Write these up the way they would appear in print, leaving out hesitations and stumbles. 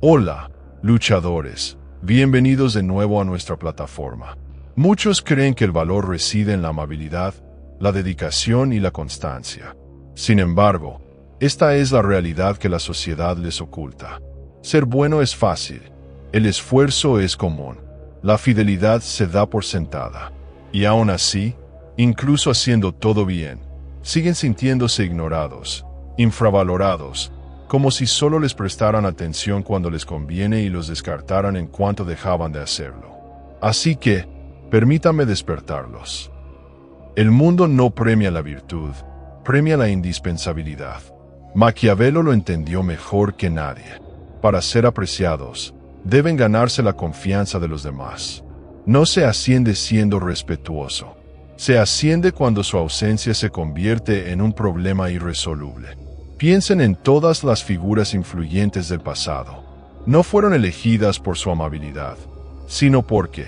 Hola, luchadores. Bienvenidos de nuevo a nuestra plataforma. Muchos creen que el valor reside en la amabilidad, la dedicación y la constancia. Sin embargo, esta es la realidad que la sociedad les oculta. Ser bueno es fácil, el esfuerzo es común, la fidelidad se da por sentada. Y aún así, incluso haciendo todo bien, siguen sintiéndose ignorados, infravalorados, como si solo les prestaran atención cuando les conviene y los descartaran en cuanto dejaban de hacerlo. Así que, permítame despertarlos. El mundo no premia la virtud, premia la indispensabilidad. Maquiavelo lo entendió mejor que nadie. Para ser apreciados, deben ganarse la confianza de los demás. No se asciende siendo respetuoso. Se asciende cuando su ausencia se convierte en un problema irresoluble. Piensen en todas las figuras influyentes del pasado. No fueron elegidas por su amabilidad, sino porque,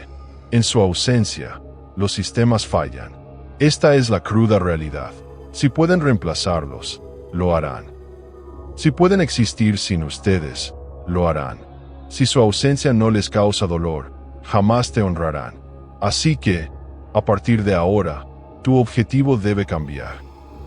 en su ausencia, los sistemas fallan. Esta es la cruda realidad. Si pueden reemplazarlos, lo harán. Si pueden existir sin ustedes, lo harán. Si su ausencia no les causa dolor, jamás te honrarán. Así que, a partir de ahora, tu objetivo debe cambiar.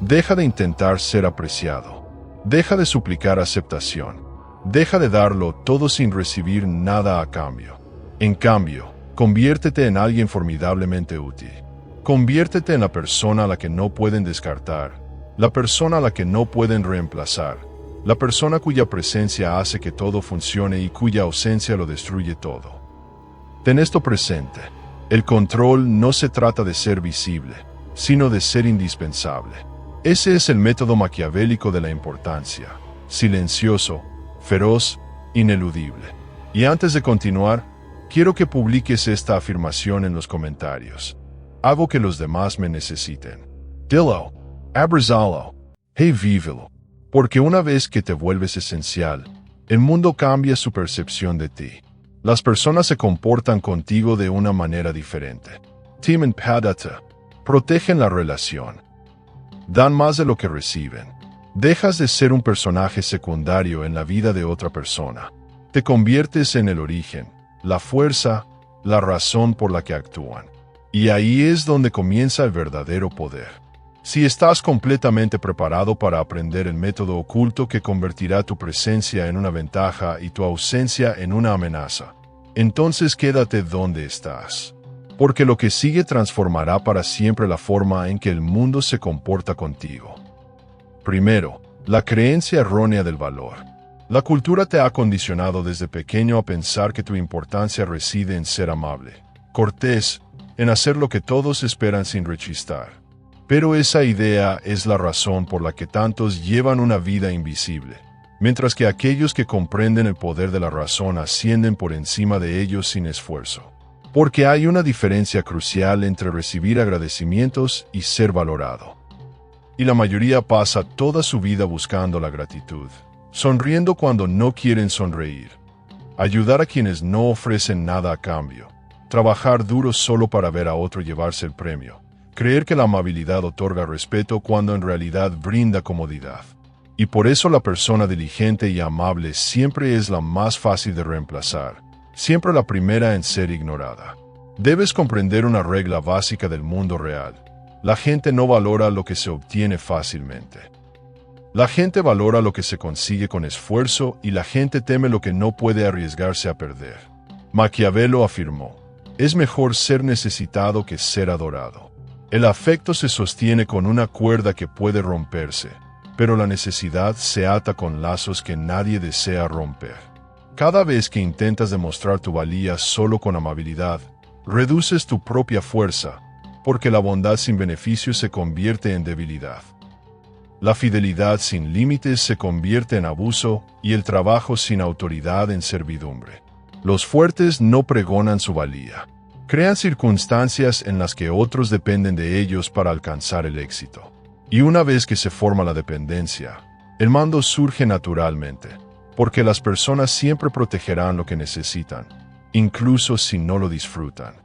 Deja de intentar ser apreciado. Deja de suplicar aceptación. Deja de darlo todo sin recibir nada a cambio. En cambio, conviértete en alguien formidablemente útil. Conviértete en la persona a la que no pueden descartar, la persona a la que no pueden reemplazar, la persona cuya presencia hace que todo funcione y cuya ausencia lo destruye todo. Ten esto presente. El control no se trata de ser visible, sino de ser indispensable. Ese es el método maquiavélico de la importancia, silencioso, feroz, ineludible. Y antes de continuar, quiero que publiques esta afirmación en los comentarios. Hago que los demás me necesiten. Dilo, abrázalo, hey vívelo. Porque una vez que te vuelves esencial, el mundo cambia su percepción de ti. Las personas se comportan contigo de una manera diferente. Team empátate, protegen la relación. Dan más de lo que reciben. Dejas de ser un personaje secundario en la vida de otra persona. Te conviertes en el origen, la fuerza, la razón por la que actúan. Y ahí es donde comienza el verdadero poder. Si estás completamente preparado para aprender el método oculto que convertirá tu presencia en una ventaja y tu ausencia en una amenaza, entonces quédate donde estás. Porque lo que sigue transformará para siempre la forma en que el mundo se comporta contigo. Primero, la creencia errónea del valor. La cultura te ha condicionado desde pequeño a pensar que tu importancia reside en ser amable, cortés, en hacer lo que todos esperan sin rechistar. Pero esa idea es la razón por la que tantos llevan una vida invisible, mientras que aquellos que comprenden el poder de la razón ascienden por encima de ellos sin esfuerzo. Porque hay una diferencia crucial entre recibir agradecimientos y ser valorado. Y la mayoría pasa toda su vida buscando la gratitud, sonriendo cuando no quieren sonreír, ayudar a quienes no ofrecen nada a cambio, trabajar duro solo para ver a otro llevarse el premio, creer que la amabilidad otorga respeto cuando en realidad brinda comodidad. Y por eso la persona diligente y amable siempre es la más fácil de reemplazar. Siempre la primera en ser ignorada. Debes comprender una regla básica del mundo real. La gente no valora lo que se obtiene fácilmente. La gente valora lo que se consigue con esfuerzo y la gente teme lo que no puede arriesgarse a perder. Maquiavelo afirmó, es mejor ser necesitado que ser adorado. El afecto se sostiene con una cuerda que puede romperse, pero la necesidad se ata con lazos que nadie desea romper. Cada vez que intentas demostrar tu valía solo con amabilidad, reduces tu propia fuerza, porque la bondad sin beneficio se convierte en debilidad. La fidelidad sin límites se convierte en abuso y el trabajo sin autoridad en servidumbre. Los fuertes no pregonan su valía. Crean circunstancias en las que otros dependen de ellos para alcanzar el éxito. Y una vez que se forma la dependencia, el mando surge naturalmente. Porque las personas siempre protegerán lo que necesitan, incluso si no lo disfrutan.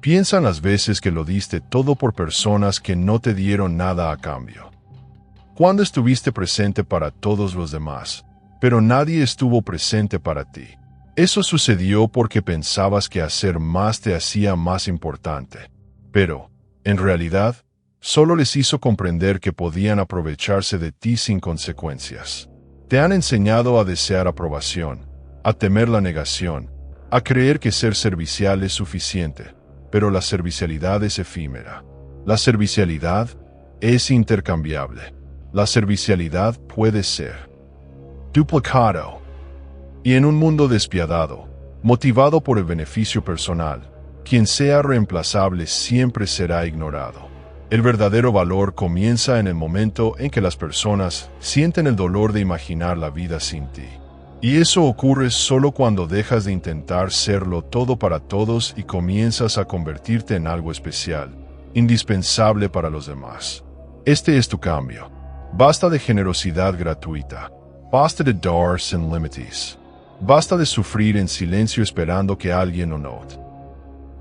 Piensa en las veces que lo diste todo por personas que no te dieron nada a cambio. Cuando estuviste presente para todos los demás, pero nadie estuvo presente para ti. Eso sucedió porque pensabas que hacer más te hacía más importante. Pero, en realidad, solo les hizo comprender que podían aprovecharse de ti sin consecuencias. Te han enseñado a desear aprobación, a temer la negación, a creer que ser servicial es suficiente, pero la servicialidad es efímera. La servicialidad es intercambiable. La servicialidad puede ser duplicado. Y en un mundo despiadado, motivado por el beneficio personal, quien sea reemplazable siempre será ignorado. El verdadero valor comienza en el momento en que las personas sienten el dolor de imaginar la vida sin ti. Y eso ocurre solo cuando dejas de intentar serlo todo para todos y comienzas a convertirte en algo especial, indispensable para los demás. Este es tu cambio. Basta de generosidad gratuita. Basta de dar sin límites. Basta de sufrir en silencio esperando que alguien lo note.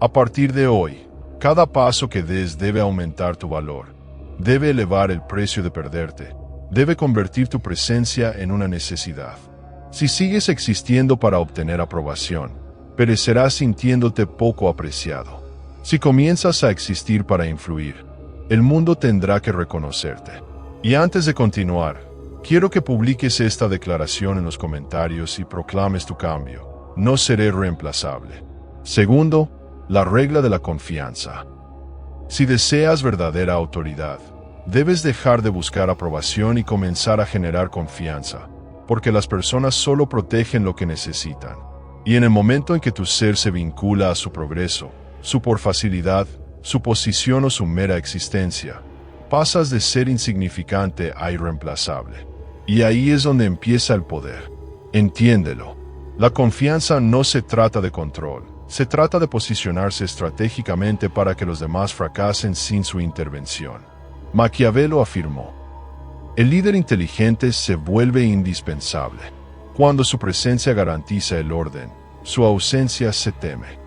A partir de hoy, cada paso que des debe aumentar tu valor, debe elevar el precio de perderte, debe convertir tu presencia en una necesidad. Si sigues existiendo para obtener aprobación, perecerás sintiéndote poco apreciado. Si comienzas a existir para influir, el mundo tendrá que reconocerte. Y antes de continuar, quiero que publiques esta declaración en los comentarios y proclames tu cambio. No seré reemplazable. Segundo, la regla de la confianza. Si deseas verdadera autoridad, debes dejar de buscar aprobación y comenzar a generar confianza, porque las personas solo protegen lo que necesitan. Y en el momento en que tu ser se vincula a su progreso, su por facilidad, su posición o su mera existencia, pasas de ser insignificante a irreemplazable. Y ahí es donde empieza el poder. Entiéndelo. La confianza no se trata de control, se trata de posicionarse estratégicamente para que los demás fracasen sin su intervención. Maquiavelo afirmó: el líder inteligente se vuelve indispensable. Cuando su presencia garantiza el orden, su ausencia se teme.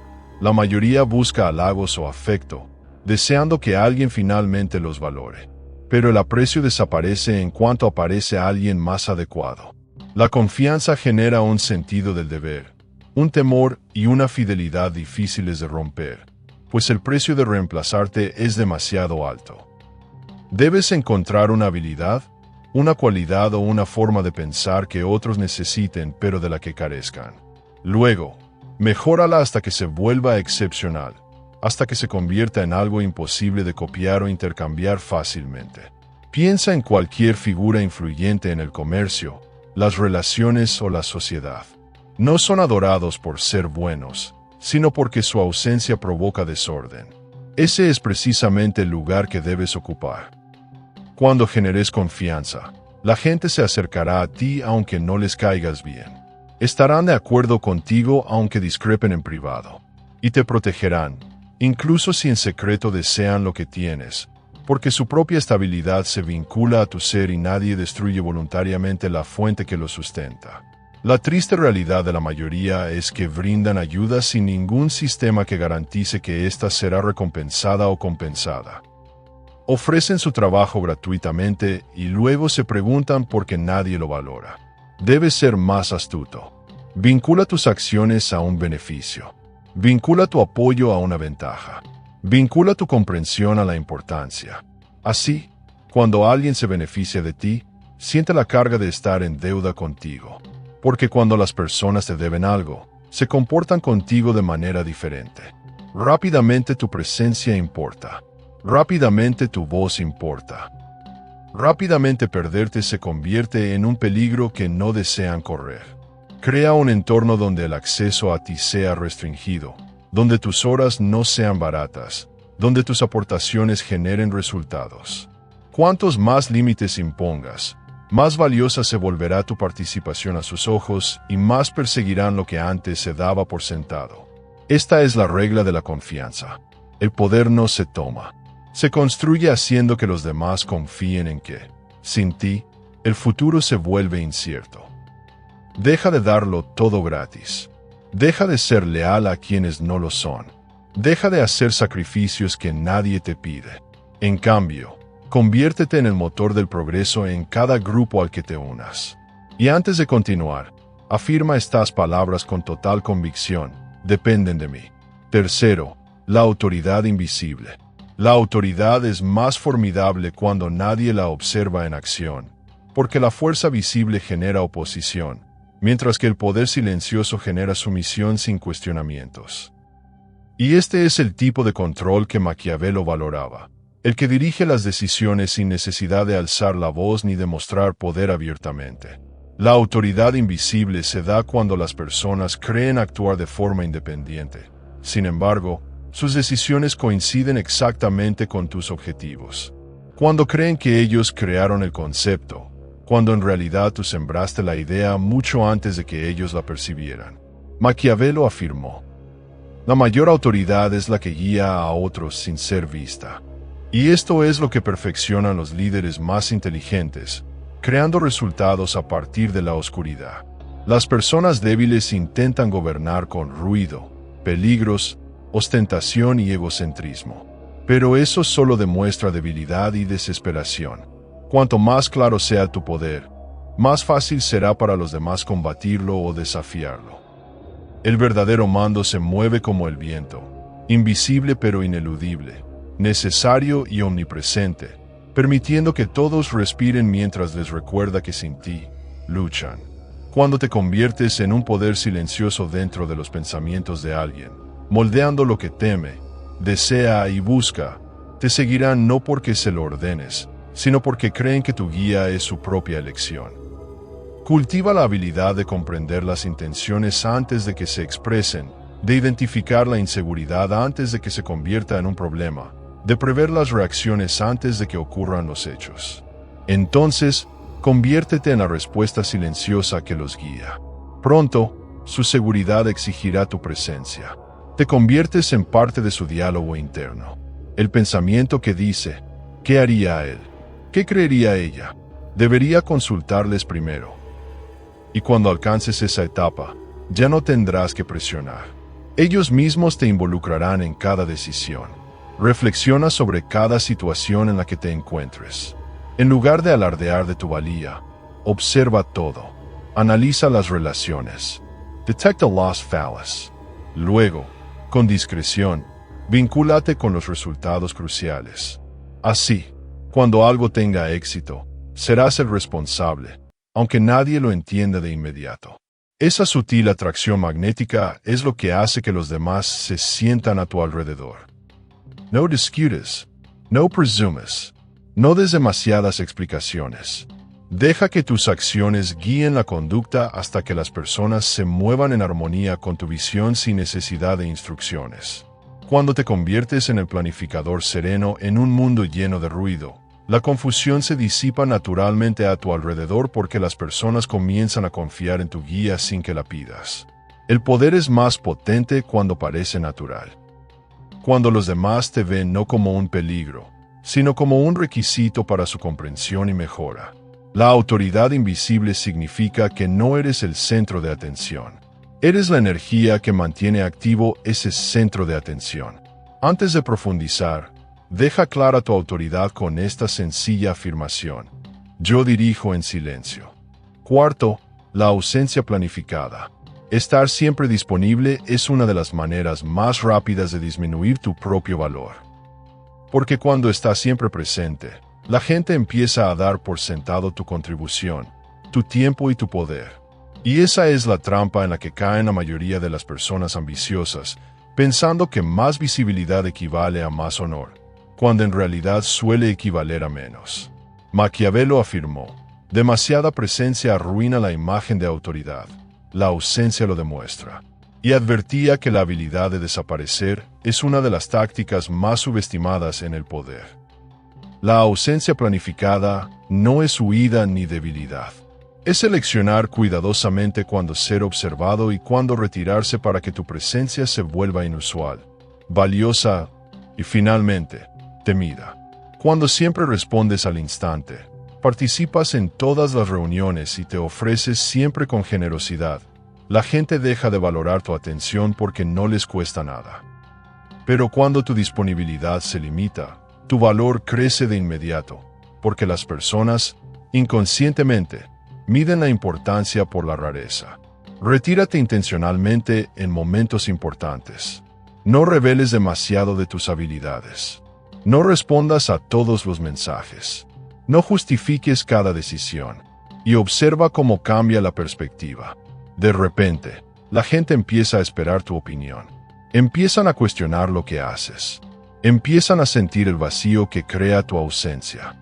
La mayoría busca halagos o afecto, deseando que alguien finalmente los valore. Pero el aprecio desaparece en cuanto aparece alguien más adecuado. La confianza genera un sentido del deber, un temor y una fidelidad difíciles de romper, pues el precio de reemplazarte es demasiado alto. Debes encontrar una habilidad, una cualidad o una forma de pensar que otros necesiten pero de la que carezcan. Luego, mejórala hasta que se vuelva excepcional, hasta que se convierta en algo imposible de copiar o intercambiar fácilmente. Piensa en cualquier figura influyente en el comercio, las relaciones o la sociedad. No son adorados por ser buenos, sino porque su ausencia provoca desorden. Ese es precisamente el lugar que debes ocupar. Cuando generes confianza, la gente se acercará a ti aunque no les caigas bien. Estarán de acuerdo contigo aunque discrepen en privado. Y te protegerán, incluso si en secreto desean lo que tienes, porque su propia estabilidad se vincula a tu ser y nadie destruye voluntariamente la fuente que lo sustenta. La triste realidad de la mayoría es que brindan ayuda sin ningún sistema que garantice que ésta será recompensada o compensada. Ofrecen su trabajo gratuitamente y luego se preguntan por qué nadie lo valora. Debes ser más astuto. Vincula tus acciones a un beneficio. Vincula tu apoyo a una ventaja. Vincula tu comprensión a la importancia. Así, cuando alguien se beneficia de ti, siente la carga de estar en deuda contigo. Porque cuando las personas te deben algo, se comportan contigo de manera diferente. Rápidamente tu presencia importa. Rápidamente tu voz importa. Rápidamente perderte se convierte en un peligro que no desean correr. Crea un entorno donde el acceso a ti sea restringido, donde tus horas no sean baratas, donde tus aportaciones generen resultados. Cuantos más límites impongas, más valiosa se volverá tu participación a sus ojos y más perseguirán lo que antes se daba por sentado. Esta es la regla de la confianza. El poder no se toma. Se construye haciendo que los demás confíen en que, sin ti, el futuro se vuelve incierto. Deja de darlo todo gratis. Deja de ser leal a quienes no lo son. Deja de hacer sacrificios que nadie te pide. En cambio, conviértete en el motor del progreso en cada grupo al que te unas. Y antes de continuar, Afirma estas palabras con total convicción: dependen de mí. Tercero, la autoridad invisible. La autoridad es más formidable cuando nadie la observa en acción, porque la fuerza visible genera oposición, mientras que el poder silencioso genera sumisión sin cuestionamientos. Y este es el tipo de control que Maquiavelo valoraba, el que dirige las decisiones sin necesidad de alzar la voz ni demostrar poder abiertamente. La autoridad invisible se da cuando las personas creen actuar de forma independiente. Sin embargo, sus decisiones coinciden exactamente con tus objetivos. Cuando creen que ellos crearon el concepto, cuando en realidad tú sembraste la idea mucho antes de que ellos la percibieran. Maquiavelo afirmó: la mayor autoridad es la que guía a otros sin ser vista. Y esto es lo que perfeccionan los líderes más inteligentes, creando resultados a partir de la oscuridad. Las personas débiles intentan gobernar con ruido, peligros, ostentación y egocentrismo. Pero eso solo demuestra debilidad y desesperación. Cuanto más claro sea tu poder, más fácil será para los demás combatirlo o desafiarlo. El verdadero mando se mueve como el viento, invisible pero ineludible, necesario y omnipresente, permitiendo que todos respiren mientras les recuerda que sin ti, luchan. Cuando te conviertes en un poder silencioso dentro de los pensamientos de alguien, moldeando lo que teme, desea y busca, te seguirán no porque se lo ordenes, sino porque creen que tu guía es su propia elección. Cultiva la habilidad de comprender las intenciones antes de que se expresen, de identificar la inseguridad antes de que se convierta en un problema, de prever las reacciones antes de que ocurran los hechos. Entonces, conviértete en la respuesta silenciosa que los guía. Pronto, su seguridad exigirá tu presencia. Te conviertes en parte de su diálogo interno. El pensamiento que dice: ¿qué haría él? ¿Qué creería ella? Debería consultarles primero. Y cuando alcances esa etapa, ya no tendrás que presionar. Ellos mismos te involucrarán en cada decisión. Reflexiona sobre cada situación en la que te encuentres. En lugar de alardear de tu valía, observa todo. Analiza las relaciones. Detect the lost fallacy. Luego, con discreción, vincúlate con los resultados cruciales. Así, cuando algo tenga éxito, serás el responsable, aunque nadie lo entienda de inmediato. Esa sutil atracción magnética es lo que hace que los demás se sientan a tu alrededor. No discutes, no presumes, no des demasiadas explicaciones. Deja que tus acciones guíen la conducta hasta que las personas se muevan en armonía con tu visión sin necesidad de instrucciones. Cuando te conviertes en el planificador sereno en un mundo lleno de ruido, la confusión se disipa naturalmente a tu alrededor porque las personas comienzan a confiar en tu guía sin que la pidas. El poder es más potente cuando parece natural. Cuando los demás te ven no como un peligro, sino como un requisito para su comprensión y mejora. La autoridad invisible significa que no eres el centro de atención. Eres la energía que mantiene activo ese centro de atención. Antes de profundizar, deja clara tu autoridad con esta sencilla afirmación: yo dirijo en silencio. Cuarto, la ausencia planificada. Estar siempre disponible es una de las maneras más rápidas de disminuir tu propio valor. Porque cuando estás siempre presente, la gente empieza a dar por sentado tu contribución, tu tiempo y tu poder. Y esa es la trampa en la que caen la mayoría de las personas ambiciosas, pensando que más visibilidad equivale a más honor, cuando en realidad suele equivaler a menos. Maquiavelo afirmó: demasiada presencia arruina la imagen de autoridad, la ausencia lo demuestra. Y advertía que la habilidad de desaparecer es una de las tácticas más subestimadas en el poder. La ausencia planificada no es huida ni debilidad. Es seleccionar cuidadosamente cuándo ser observado y cuándo retirarse para que tu presencia se vuelva inusual, valiosa y finalmente, temida. Cuando siempre respondes al instante, participas en todas las reuniones y te ofreces siempre con generosidad, la gente deja de valorar tu atención porque no les cuesta nada. Pero cuando tu disponibilidad se limita, tu valor crece de inmediato, porque las personas, inconscientemente, miden la importancia por la rareza. Retírate intencionalmente en momentos importantes. No reveles demasiado de tus habilidades. No respondas a todos los mensajes. No justifiques cada decisión. Y observa cómo cambia la perspectiva. De repente, la gente empieza a esperar tu opinión. Empiezan a cuestionar lo que haces. Empiezan a sentir el vacío que crea tu ausencia.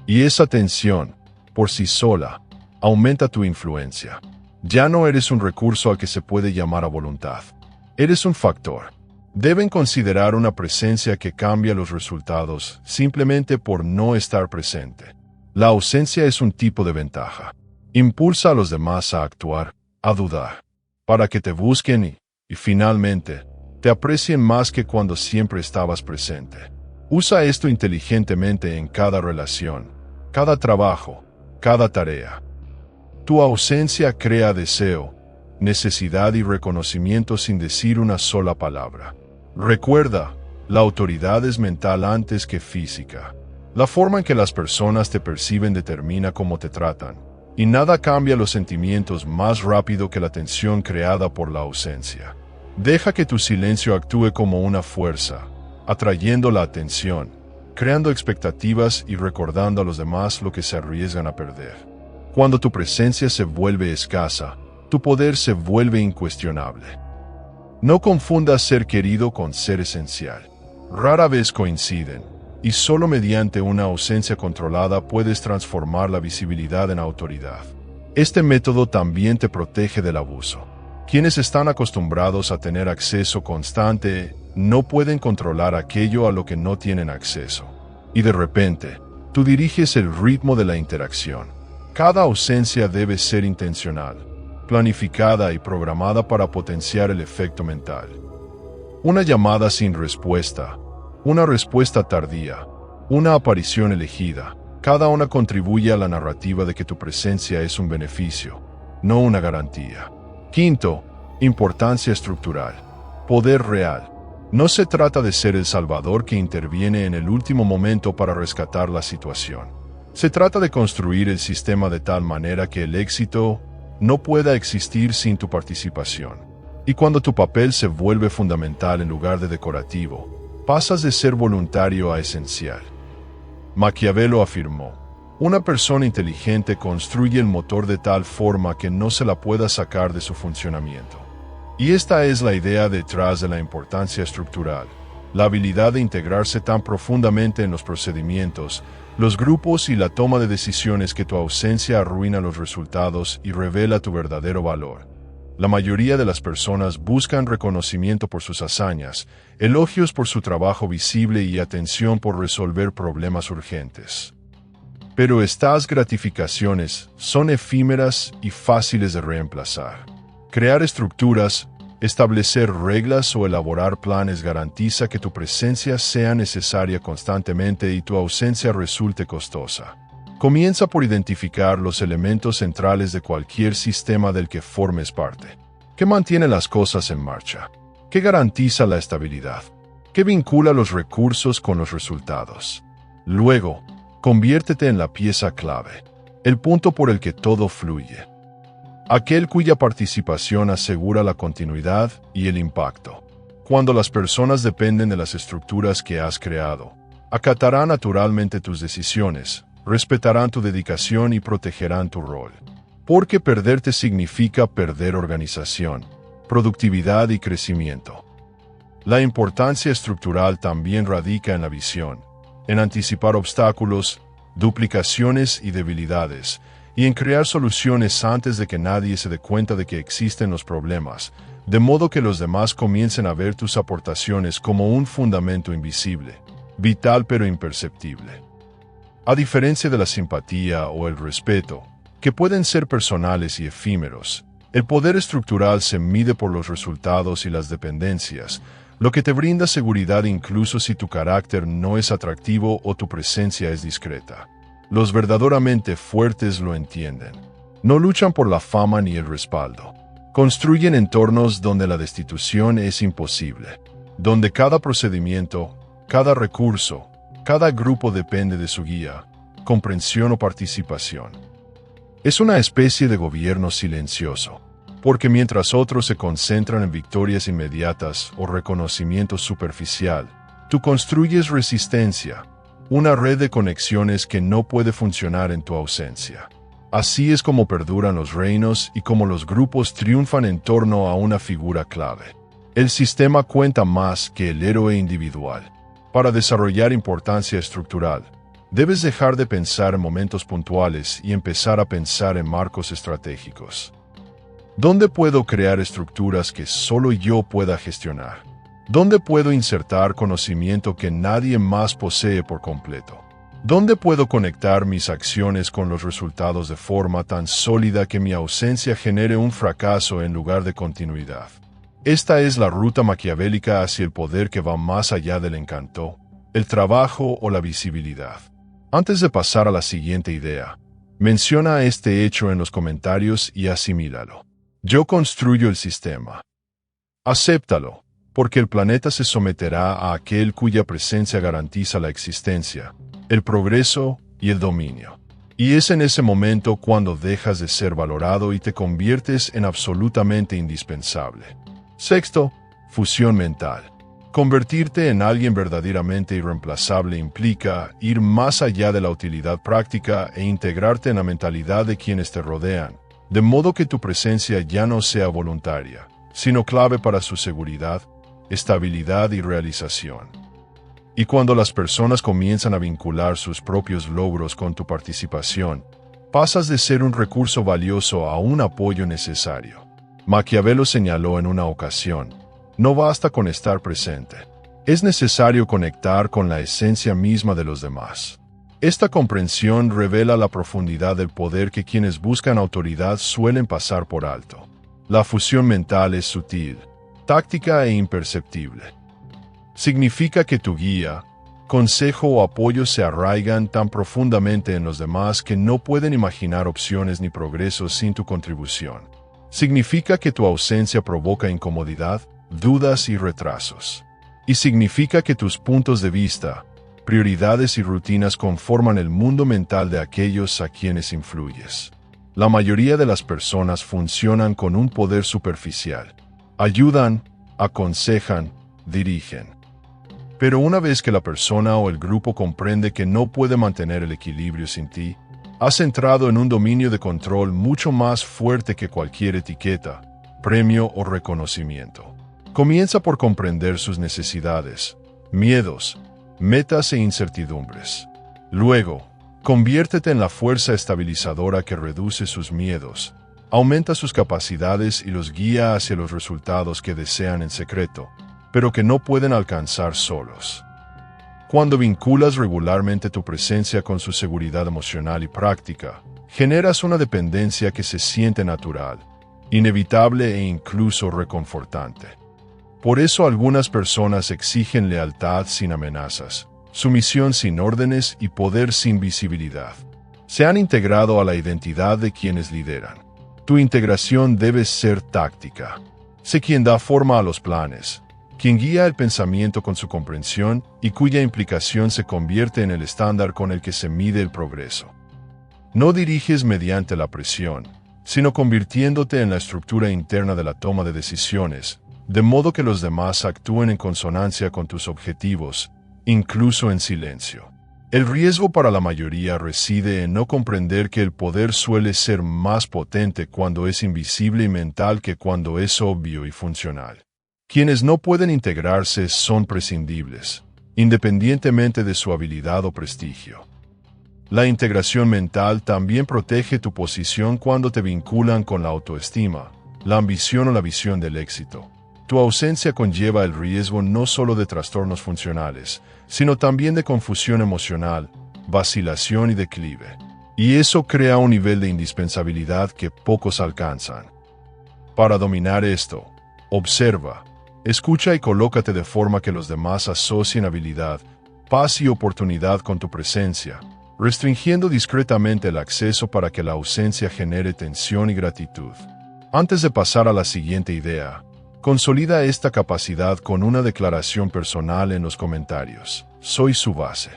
Y esa tensión, por sí sola, aumenta tu influencia. Ya no eres un recurso al que se puede llamar a voluntad. Eres un factor. Deben considerar una presencia que cambia los resultados simplemente por no estar presente. La ausencia es un tipo de ventaja. Impulsa a los demás a actuar, a dudar, para que te busquen y finalmente, te aprecien más que cuando siempre estabas presente. Usa esto inteligentemente en cada relación, cada trabajo, cada tarea. Tu ausencia crea deseo, necesidad y reconocimiento sin decir una sola palabra. Recuerda, la autoridad es mental antes que física. La forma en que las personas te perciben determina cómo te tratan, y nada cambia los sentimientos más rápido que la tensión creada por la ausencia. Deja que tu silencio actúe como una fuerza, atrayendo la atención, creando expectativas y recordando a los demás lo que se arriesgan a perder. Cuando tu presencia se vuelve escasa, tu poder se vuelve incuestionable. No confundas ser querido con ser esencial. Rara vez coinciden, y solo mediante una ausencia controlada puedes transformar la visibilidad en autoridad. Este método también te protege del abuso. Quienes están acostumbrados a tener acceso constante no pueden controlar aquello a lo que no tienen acceso. Y de repente, tú diriges el ritmo de la interacción. Cada ausencia debe ser intencional, planificada y programada para potenciar el efecto mental. Una llamada sin respuesta, una respuesta tardía, una aparición elegida, cada una contribuye a la narrativa de que tu presencia es un beneficio, no una garantía. Quinto, importancia estructural. Poder real. No se trata de ser el salvador que interviene en el último momento para rescatar la situación. Se trata de construir el sistema de tal manera que el éxito no pueda existir sin tu participación. Y cuando tu papel se vuelve fundamental en lugar de decorativo, pasas de ser voluntario a esencial. Maquiavelo afirmó: una persona inteligente construye el motor de tal forma que no se la pueda sacar de su funcionamiento. Y esta es la idea detrás de la importancia estructural, la habilidad de integrarse tan profundamente en los procedimientos, los grupos y la toma de decisiones que tu ausencia arruina los resultados y revela tu verdadero valor. La mayoría de las personas buscan reconocimiento por sus hazañas, elogios por su trabajo visible y atención por resolver problemas urgentes. Pero estas gratificaciones son efímeras y fáciles de reemplazar. Crear estructuras, establecer reglas o elaborar planes garantiza que tu presencia sea necesaria constantemente y tu ausencia resulte costosa. Comienza por identificar los elementos centrales de cualquier sistema del que formes parte. ¿Qué mantiene las cosas en marcha? ¿Qué garantiza la estabilidad? ¿Qué vincula los recursos con los resultados? Luego, conviértete en la pieza clave, el punto por el que todo fluye. Aquel cuya participación asegura la continuidad y el impacto. Cuando las personas dependen de las estructuras que has creado, acatarán naturalmente tus decisiones, respetarán tu dedicación y protegerán tu rol. Porque perderte significa perder organización, productividad y crecimiento. La importancia estructural también radica en la visión, en anticipar obstáculos, duplicaciones y debilidades, y en crear soluciones antes de que nadie se dé cuenta de que existen los problemas, de modo que los demás comiencen a ver tus aportaciones como un fundamento invisible, vital pero imperceptible. A diferencia de la simpatía o el respeto, que pueden ser personales y efímeros, el poder estructural se mide por los resultados y las dependencias, lo que te brinda seguridad incluso si tu carácter no es atractivo o tu presencia es discreta. Los verdaderamente fuertes lo entienden. No luchan por la fama ni el respaldo. Construyen entornos donde la destitución es imposible, donde cada procedimiento, cada recurso, cada grupo depende de su guía, comprensión o participación. Es una especie de gobierno silencioso, Porque mientras otros se concentran en victorias inmediatas o reconocimiento superficial, tú construyes resistencia, una red de conexiones que no puede funcionar en tu ausencia. Así es como perduran los reinos y como los grupos triunfan en torno a una figura clave. El sistema cuenta más que el héroe individual. Para desarrollar importancia estructural, debes dejar de pensar en momentos puntuales y empezar a pensar en marcos estratégicos. ¿Dónde puedo crear estructuras que solo yo pueda gestionar? ¿Dónde puedo insertar conocimiento que nadie más posee por completo? ¿Dónde puedo conectar mis acciones con los resultados de forma tan sólida que mi ausencia genere un fracaso en lugar de continuidad? Esta es la ruta maquiavélica hacia el poder que va más allá del encanto, el trabajo o la visibilidad. Antes de pasar a la siguiente idea, menciona este hecho en los comentarios y asimílalo. Yo construyo el sistema. Acéptalo, porque el planeta se someterá a aquel cuya presencia garantiza la existencia, el progreso y el dominio. Y es en ese momento cuando dejas de ser valorado y te conviertes en absolutamente indispensable. Sexto, fusión mental. Convertirte en alguien verdaderamente irreemplazable implica ir más allá de la utilidad práctica e integrarte en la mentalidad de quienes te rodean, de modo que tu presencia ya no sea voluntaria, sino clave para su seguridad, estabilidad y realización. Y cuando las personas comienzan a vincular sus propios logros con tu participación, pasas de ser un recurso valioso a un apoyo necesario. Maquiavelo señaló en una ocasión: no basta con estar presente. Es necesario conectar con la esencia misma de los demás. Esta comprensión revela la profundidad del poder que quienes buscan autoridad suelen pasar por alto. La fusión mental es sutil, táctica e imperceptible. Significa que tu guía, consejo o apoyo se arraigan tan profundamente en los demás que no pueden imaginar opciones ni progresos sin tu contribución. Significa que tu ausencia provoca incomodidad, dudas y retrasos. Y significa que tus puntos de vista, prioridades y rutinas conforman el mundo mental de aquellos a quienes influyes. La mayoría de las personas funcionan con un poder superficial. Ayudan, aconsejan, dirigen. Pero una vez que la persona o el grupo comprende que no puede mantener el equilibrio sin ti, has entrado en un dominio de control mucho más fuerte que cualquier etiqueta, premio o reconocimiento. Comienza por comprender sus necesidades, miedos, metas e incertidumbres. Luego, conviértete en la fuerza estabilizadora que reduce sus miedos, aumenta sus capacidades y los guía hacia los resultados que desean en secreto, pero que no pueden alcanzar solos. Cuando vinculas regularmente tu presencia con su seguridad emocional y práctica, generas una dependencia que se siente natural, inevitable e incluso reconfortante. Por eso algunas personas exigen lealtad sin amenazas, sumisión sin órdenes y poder sin visibilidad. Se han integrado a la identidad de quienes lideran. Tu integración debe ser táctica. Sé quien da forma a los planes, quien guía el pensamiento con su comprensión y cuya implicación se convierte en el estándar con el que se mide el progreso. No diriges mediante la presión, sino convirtiéndote en la estructura interna de la toma de decisiones, de modo que los demás actúen en consonancia con tus objetivos, incluso en silencio. El riesgo para la mayoría reside en no comprender que el poder suele ser más potente cuando es invisible y mental que cuando es obvio y funcional. Quienes no pueden integrarse son prescindibles, independientemente de su habilidad o prestigio. La integración mental también protege tu posición cuando te vinculan con la autoestima, la ambición o la visión del éxito. Tu ausencia conlleva el riesgo no solo de trastornos funcionales, sino también de confusión emocional, vacilación y declive. Y eso crea un nivel de indispensabilidad que pocos alcanzan. Para dominar esto, observa, escucha y colócate de forma que los demás asocien habilidad, paz y oportunidad con tu presencia, restringiendo discretamente el acceso para que la ausencia genere tensión y gratitud. Antes de pasar a la siguiente idea, consolida esta capacidad con una declaración personal en los comentarios. Soy su base.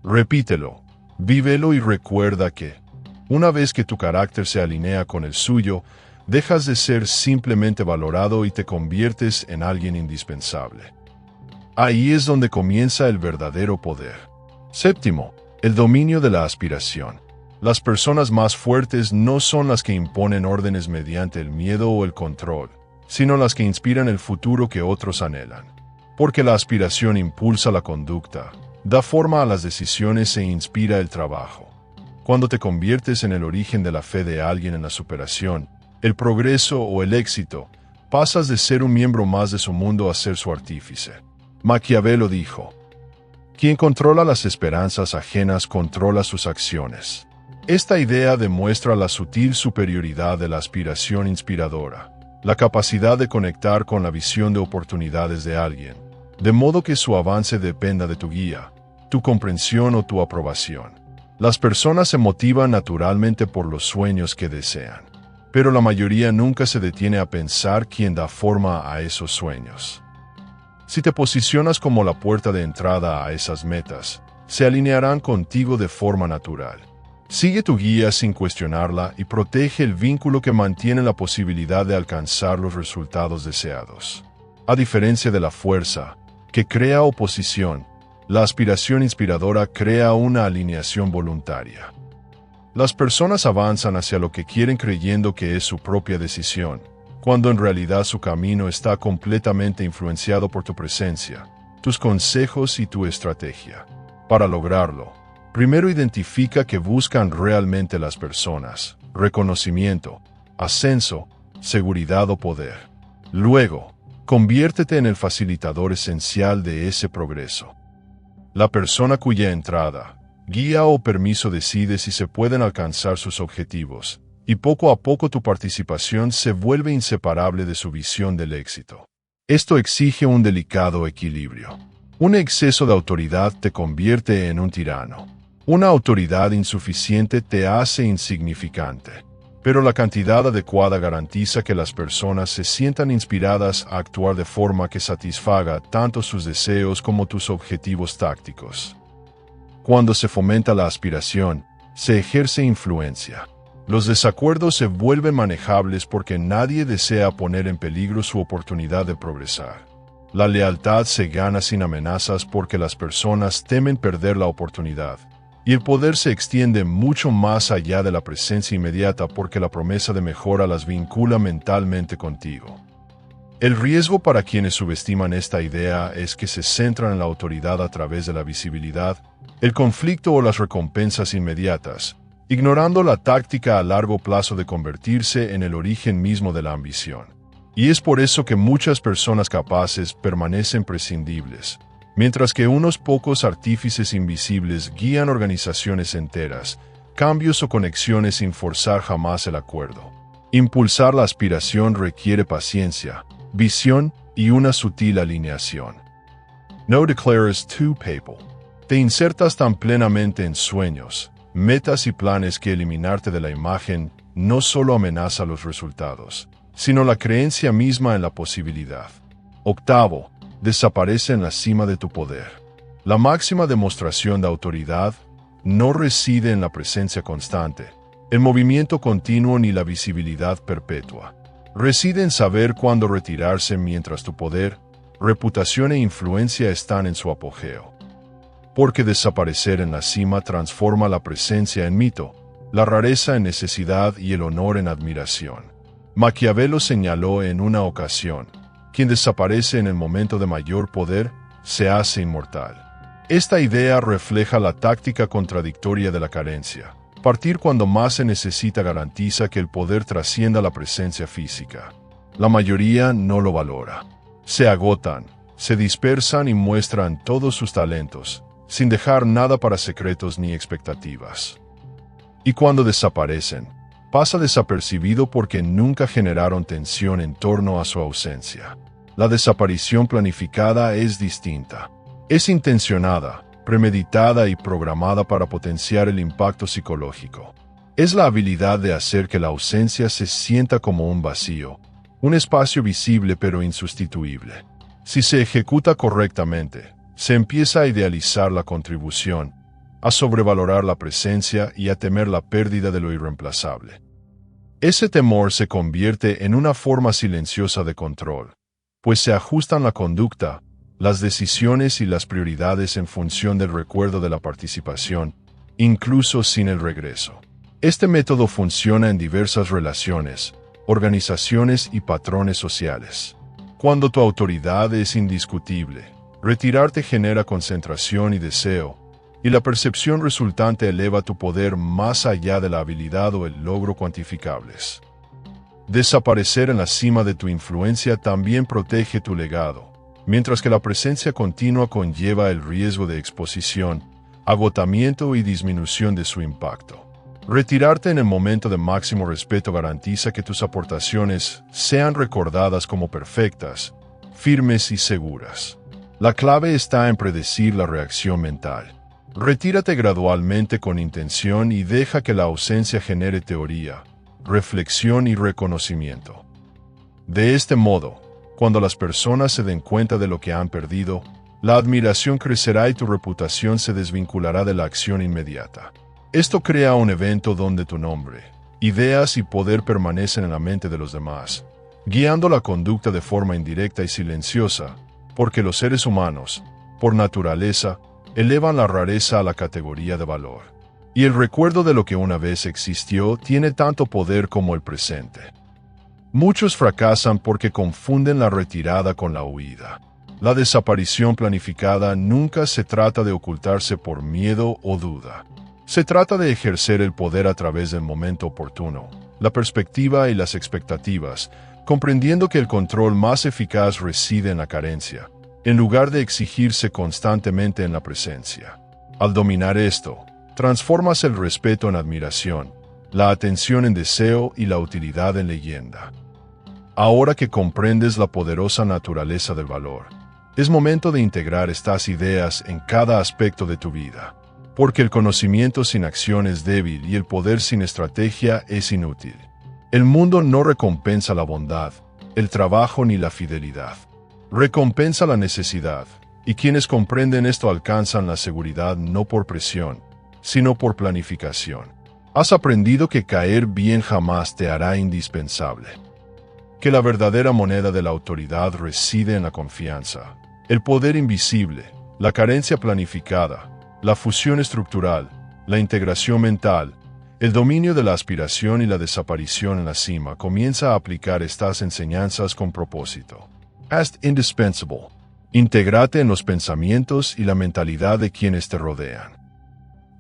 Repítelo, vívelo y recuerda que, una vez que tu carácter se alinea con el suyo, Dejas de ser simplemente valorado y te conviertes en alguien indispensable. Ahí es donde comienza el verdadero poder. Séptimo, el dominio de la aspiración. Las personas más fuertes no son las que imponen órdenes mediante el miedo o el control, sino las que inspiran el futuro que otros anhelan. Porque la aspiración impulsa la conducta, da forma a las decisiones e inspira el trabajo. Cuando te conviertes en el origen de la fe de alguien en la superación, el progreso o el éxito, pasas de ser un miembro más de su mundo a ser su artífice. Maquiavelo dijo: quien controla las esperanzas ajenas controla sus acciones. Esta idea demuestra la sutil superioridad de la aspiración inspiradora, la capacidad de conectar con la visión de oportunidades de alguien, de modo que su avance dependa de tu guía, tu comprensión o tu aprobación. Las personas se motivan naturalmente por los sueños que desean, pero la mayoría nunca se detiene a pensar quién da forma a esos sueños. Si te posicionas como la puerta de entrada a esas metas, se alinearán contigo de forma natural. Sigue tu guía sin cuestionarla y protege el vínculo que mantiene la posibilidad de alcanzar los resultados deseados. A diferencia de la fuerza, que crea oposición, la aspiración inspiradora crea una alineación voluntaria. Las personas avanzan hacia lo que quieren creyendo que es su propia decisión, cuando en realidad su camino está completamente influenciado por tu presencia, tus consejos y tu estrategia. Para lograrlo, primero identifica qué buscan realmente las personas: reconocimiento, ascenso, seguridad o poder. Luego, conviértete en el facilitador esencial de ese progreso. La persona cuya entrada, guía o permiso decide si se pueden alcanzar sus objetivos, y poco a poco tu participación se vuelve inseparable de su visión del éxito. Esto exige un delicado equilibrio. Un exceso de autoridad te convierte en un tirano. Una autoridad insuficiente te hace insignificante, pero la cantidad adecuada garantiza que las personas se sientan inspiradas a actuar de forma que satisfaga tanto sus deseos como tus objetivos tácticos. Cuando se fomenta la aspiración, se ejerce influencia. Los desacuerdos se vuelven manejables porque nadie desea poner en peligro su oportunidad de progresar. La lealtad se gana sin amenazas porque las personas temen perder la oportunidad. Y el poder se extiende mucho más allá de la presencia inmediata porque la promesa de mejora las vincula mentalmente contigo. El riesgo para quienes subestiman esta idea es que se centran en la autoridad a través de la visibilidad, el conflicto o las recompensas inmediatas, ignorando la táctica a largo plazo de convertirse en el origen mismo de la ambición. Y es por eso que muchas personas capaces permanecen prescindibles, mientras que unos pocos artífices invisibles guían organizaciones enteras, cambios o conexiones sin forzar jamás el acuerdo. Impulsar la aspiración requiere paciencia, visión y una sutil alineación. No declares too papal. Te insertas tan plenamente en sueños, metas y planes que eliminarte de la imagen no solo amenaza los resultados, sino la creencia misma en la posibilidad. Octavo, desaparece en la cima de tu poder. La máxima demostración de autoridad no reside en la presencia constante, el movimiento continuo ni la visibilidad perpetua. Reside en saber cuándo retirarse mientras tu poder, reputación e influencia están en su apogeo. Porque desaparecer en la cima transforma la presencia en mito, la rareza en necesidad y el honor en admiración. Maquiavelo señaló en una ocasión: quien desaparece en el momento de mayor poder, se hace inmortal. Esta idea refleja la táctica contradictoria de la carencia. Partir cuando más se necesita garantiza que el poder trascienda la presencia física. La mayoría no lo valora. Se agotan, se dispersan y muestran todos sus talentos, sin dejar nada para secretos ni expectativas. Y cuando desaparecen, pasa desapercibido porque nunca generaron tensión en torno a su ausencia. La desaparición planificada es distinta. Es intencionada, premeditada y programada para potenciar el impacto psicológico. Es la habilidad de hacer que la ausencia se sienta como un vacío, un espacio visible pero insustituible. Si se ejecuta correctamente, se empieza a idealizar la contribución, a sobrevalorar la presencia y a temer la pérdida de lo irreemplazable. Ese temor se convierte en una forma silenciosa de control, pues se ajustan la conducta, las decisiones y las prioridades en función del recuerdo de la participación, incluso sin el regreso. Este método funciona en diversas relaciones, organizaciones y patrones sociales. Cuando tu autoridad es indiscutible, retirarte genera concentración y deseo, y la percepción resultante eleva tu poder más allá de la habilidad o el logro cuantificables. Desaparecer en la cima de tu influencia también protege tu legado, mientras que la presencia continua conlleva el riesgo de exposición, agotamiento y disminución de su impacto. Retirarte en el momento de máximo respeto garantiza que tus aportaciones sean recordadas como perfectas, firmes y seguras. La clave está en predecir la reacción mental. Retírate gradualmente con intención y deja que la ausencia genere teoría, reflexión y reconocimiento. De este modo, cuando las personas se den cuenta de lo que han perdido, la admiración crecerá y tu reputación se desvinculará de la acción inmediata. Esto crea un evento donde tu nombre, ideas y poder permanecen en la mente de los demás, guiando la conducta de forma indirecta y silenciosa, porque los seres humanos, por naturaleza, elevan la rareza a la categoría de valor. Y el recuerdo de lo que una vez existió tiene tanto poder como el presente. Muchos fracasan porque confunden la retirada con la huida. La desaparición planificada nunca se trata de ocultarse por miedo o duda. Se trata de ejercer el poder a través del momento oportuno, la perspectiva y las expectativas, comprendiendo que el control más eficaz reside en la carencia, en lugar de exigirse constantemente en la presencia. Al dominar esto, transformas el respeto en admiración, la atención en deseo y la utilidad en leyenda. Ahora que comprendes la poderosa naturaleza del valor, es momento de integrar estas ideas en cada aspecto de tu vida. Porque el conocimiento sin acción es débil y el poder sin estrategia es inútil. El mundo no recompensa la bondad, el trabajo ni la fidelidad. Recompensa la necesidad, y quienes comprenden esto alcanzan la seguridad no por presión, sino por planificación. Has aprendido que caer bien jamás te hará indispensable. Que la verdadera moneda de la autoridad reside en la confianza, el poder invisible, la carencia planificada, la fusión estructural, la integración mental, el dominio de la aspiración y la desaparición en la cima. Comienza a aplicar estas enseñanzas con propósito. Haz indispensable. Intégrate en los pensamientos y la mentalidad de quienes te rodean.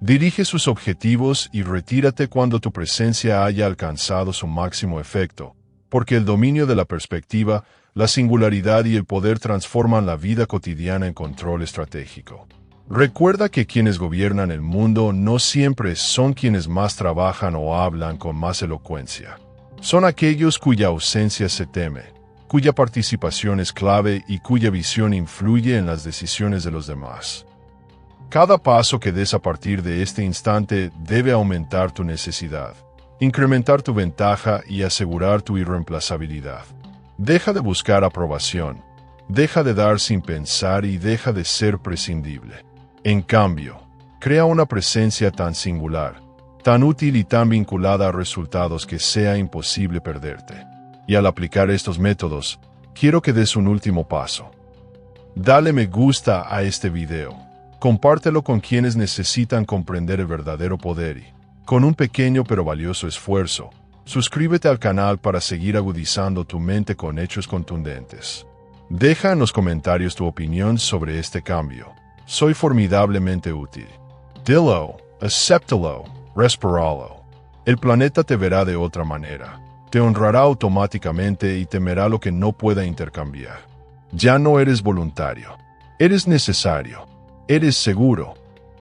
Dirige sus objetivos y retírate cuando tu presencia haya alcanzado su máximo efecto, porque el dominio de la perspectiva, la singularidad y el poder transforman la vida cotidiana en control estratégico. Recuerda que quienes gobiernan el mundo no siempre son quienes más trabajan o hablan con más elocuencia. Son aquellos cuya ausencia se teme, cuya participación es clave y cuya visión influye en las decisiones de los demás. Cada paso que des a partir de este instante debe aumentar tu necesidad, incrementar tu ventaja y asegurar tu irreemplazabilidad. Deja de buscar aprobación, deja de dar sin pensar y deja de ser prescindible. En cambio, crea una presencia tan singular, tan útil y tan vinculada a resultados que sea imposible perderte. Y al aplicar estos métodos, quiero que des un último paso. Dale me gusta a este video, compártelo con quienes necesitan comprender el verdadero poder y, con un pequeño pero valioso esfuerzo, suscríbete al canal para seguir agudizando tu mente con hechos contundentes. Deja en los comentarios tu opinión sobre este cambio. Soy formidablemente útil. Dilo, acéptalo, respiralo. El planeta te verá de otra manera. Te honrará automáticamente y temerá lo que no pueda intercambiar. Ya no eres voluntario. Eres necesario. Eres seguro.